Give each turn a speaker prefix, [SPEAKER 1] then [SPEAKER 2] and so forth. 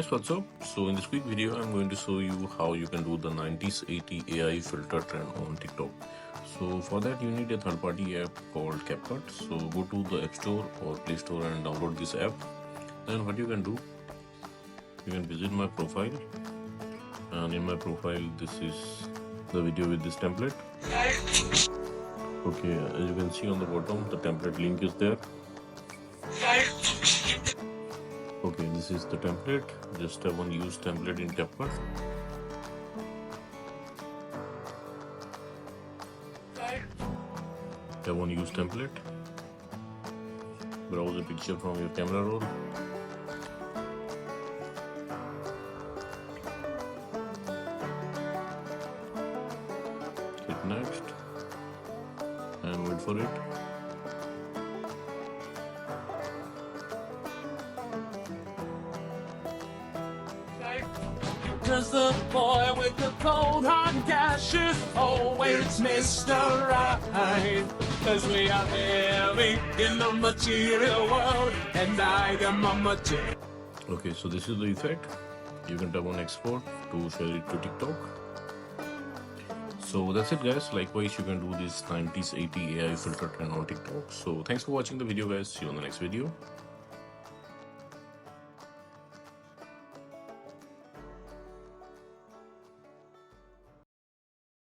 [SPEAKER 1] guys, what's up? So in this quick video I'm going to show you how you can do the 90s 80 AI filter trend on TikTok. So for that you need a third-party app called CapCut. So go to the App Store or Play Store and download this app. Then what you can do, you can visit my profile, and in my profile this is the video with this template. Okay, as you can see on the bottom, the template link is there. Okay, this is the template. Just tap on use template in CapCut. Tap on use template. Browse a picture from your camera roll. Hit next and wait for it.
[SPEAKER 2] Cause the boy with the cold hard cash is always Mr. Right. Cause we are living in the material world, and I am a material.
[SPEAKER 1] Okay, so this is the effect. You can tap on export to share it to TikTok. So that's it guys. Likewise you can do this 90s 80 AI filter trend on TikTok. So thanks for watching the video guys. See you on the next video.